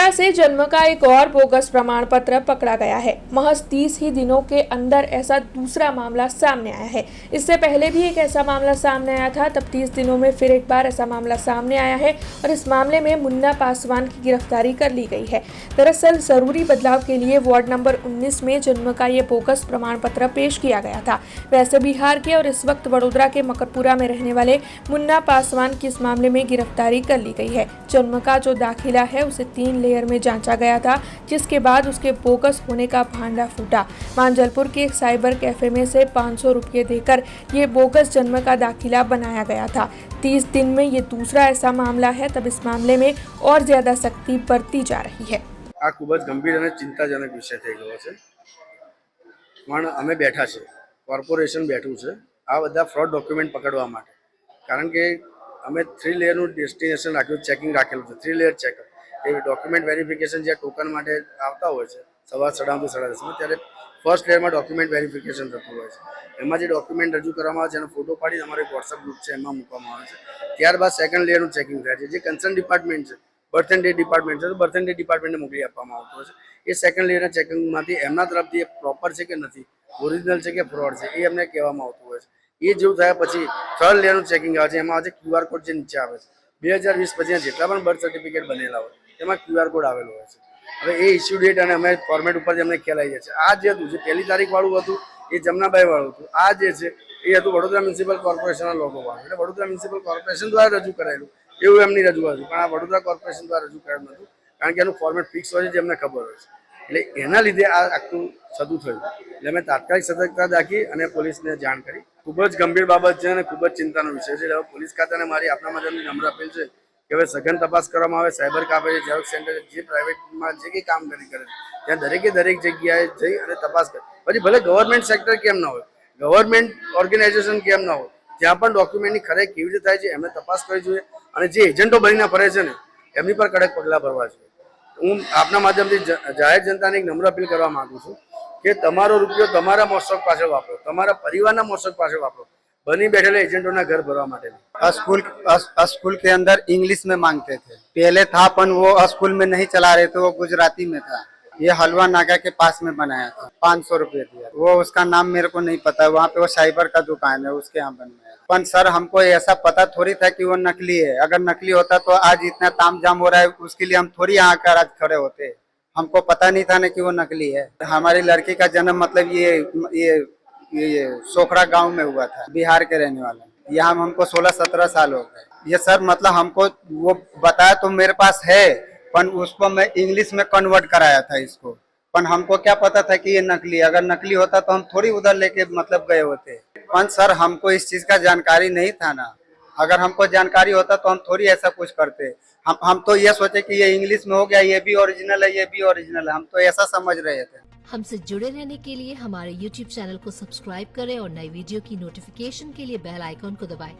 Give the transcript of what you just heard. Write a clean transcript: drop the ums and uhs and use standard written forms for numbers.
वडोदरा से जन्म का एक और बोगस प्रमाण पत्र पकड़ा गया है। महज 30 ही दिनों के अंदर ऐसा दूसरा मामला सामने आया है। इससे पहले भी एक ऐसा मामला सामने आया था, तब 30 दिनों में फिर एक बार ऐसा मामला सामने आया है और इस मामले में मुन्ना पासवान की गिरफ्तारी कर ली गई है। दरअसल जरूरी बदलाव के लिए वार्ड नंबर 19 में जन्म का ये बोगस प्रमाण पत्र पेश किया गया था। वैसे बिहार के और इस वक्त वडोदरा के मकरपुरा में रहने वाले मुन्ना पासवान की इस मामले में गिरफ्तारी कर ली गई है। जन्म का जो दाखिला है उसे 3 लेयर में जांचा गया था, जिसके बाद उसके बोगस होने का भांडा फूटा। मांजलपुर के एक साइबर कैफे में से 500 रुपये देकर ये बोगस जन्म का दाखिला बनाया गया था। 30 दिन में ये दूसरा ऐसा मामला है, तब इस मामले में और ज्यादा सख्ती बरती जा रही है। આ ખૂબ જ ગંભીર અને ચિંતાજનક વિષય થઈ ગયો છે, પણ અમે બેઠા છે, કોર્પોરેશન બેઠું છે આ બધા ફ્રોડ ડોક્યુમેન્ટ પકડવા માટે, કારણ કે અમે 3 લેયરનું ડેસ્ટિનેશન રાખ્યું, ચેકિંગ રાખેલું છે, 3 લેયર ચેકર એ ડોક્યુમેન્ટ વેરિફિકેશન જે ટોકન માટે આવતા હોય છે સવાર 9:30 થી 10:30 ત્યારે ફર્સ્ટ લેયરમાં ડોક્યુમેન્ટ વેરિફિકેશન થતું હોય છે। એમાં જે ડોક્યુમેન્ટ રજૂ કરવામાં આવે છે એનો ફોટો પાડી અમારો એક વોટ્સઅપ ગ્રુપ છે એમાં મૂકવામાં આવે છે। ત્યારબાદ સેકન્ડ લેયરનું ચેકિંગ થાય છે, જે કન્સર્ન ડિપાર્ટમેન્ટ છે, બર્થ એન્ડ ડેટ ડિપાર્ટમેન્ટ છે, તો બર્થ એન્ડ ડેટ ડિપાર્ટમેન્ટને મોકલી આપવામાં આવતું હોય છે। એ સેકન્ડ લેયરના ચેકિંગમાંથી એમના તરફથી પ્રોપર છે કે નથી, ઓરિજિનલ છે કે ફ્રોડ છે એ અમને કહેવામાં આવતું હોય છે। એ જેવું થયા પછી થર્ડ લેયરનું ચેકિંગ આવે છે, એમાં આવે છે QR કોડ જે નીચે આવે છે 2020 પછી જેટલા પણ બર્થ સર્ટિફિકેટ બનેલા હોય તેમાં QR કોડ આવેલો હોય છે। હવે એ ઇસ્યુ ડેટ અને અમે ફોર્મેટ ઉપરથી અમને ખ્યાલ આવી જાય છે। આ જે હતું જે 1લી તારીખ વાળું હતું એ જમનાબાઈ વાળું હતું, આ જે છે એ હતું વડોદરા મ્યુનિસિપલ કોર્પોરેશનના લોગો વાળું, એટલે વડોદરા મ્યુનિસિપલ કોર્પોરેશન દ્વારા રજૂ કરાયેલું એવું એમની રજૂઆત હતી, પણ આ વડોદરા કોર્પોરેશન દ્વારા રજૂ કરાયું નહોતું, કારણ કે એનું ફોર્મેટ ફિક્સ હોય છે જે અમને ખબર હોય છે। એટલે એના લીધે આ આખું થતું થયું, એટલે અમે તાત્કાલિક સતર્કતા દાખી અને પોલીસને જાણ કરી। ખૂબ જ ગંભીર બાબત છે અને ખૂબ જ ચિંતાનો વિષય છે। હવે પોલીસ ખાતાને મારી આપણા માધ્યમથી નમ્ર અપીલ છે કે હવે સઘન તપાસ કરવામાં આવે, સાયબર કાફે, ઝેરોક્સ સેન્ટર, જે પ્રાઇવેટમાં જે કંઈ કામ કરી કરે ત્યાં દરેક જગ્યાએ જઈ અને તપાસ કરે। પછી ભલે ગવર્મેન્ટ સેક્ટર કેમ ના હોય, ગવર્મેન્ટ ઓર્ગેનાઇઝેશન કેમ ના હોય, ત્યાં પણ ડોક્યુમેન્ટની ખરેખર કેવી રીતે થાય છે એમને તપાસ કરવી જોઈએ અને જે એજન્ટો બનીને ફરે છે ને એમની પર કડક પગલાં ભરવા જોઈએ। હું આપના માધ્યમથી જાહેર જનતાને એક નમ્ર અપીલ કરવા માંગુ છું કે તમારો રૂપિયો તમારા મોશોક પાછળ વાપરો, તમારા પરિવારના મોશોક પાછળ વાપરો, બની बैठे एजेंटों घर भरवा માટે। स्कूल के अंदर इंग्लिश में मांगते थे, पहले था पर वो स्कूल में नहीं चला रहे थे, वो गुजराती में था। ये हलवा नाका के पास में बनाया था, 500 रुपये दिया। वो उसका नाम मेरे को नहीं पता है, वहाँ पे वो साइबर का दुकान है उसके यहाँ बनवाया। पर सर हमको ऐसा पता थोड़ी था कि वो नकली है। अगर नकली होता तो आज इतना तामझाम हो रहा है, उसके लिए हम थोड़ी यहाँ आकर आज खड़े होते। हमको पता नहीं था ना कि वो नकली है। हमारी लड़की का जन्म मतलब ये सोखड़ा गांव में हुआ था, बिहार के रहने वाला। यहाँ हमको 16-17 साल हो गए। ये सर मतलब हमको वो बताया तो मेरे पास है, पर उसको मैं इंग्लिश में कन्वर्ट कराया था इसको, पर हमको क्या पता था कि ये नकली है। अगर नकली होता तो हम थोड़ी उधर लेके मतलब गए होते। पर सर हमको इस चीज का जानकारी नहीं था ना, अगर हमको जानकारी होता तो हम थोड़ी ऐसा कुछ करते। हम तो ये सोचे कि ये इंग्लिश में हो गया, ये भी ओरिजिनल है, ये भी ओरिजिनल है, हम तो ऐसा समझ रहे थे। हमसे जुड़े रहने के लिए हमारे YouTube चैनल को सब्सक्राइब करें और नई वीडियो की नोटिफिकेशन के लिए बेल आइकॉन को दबाएं।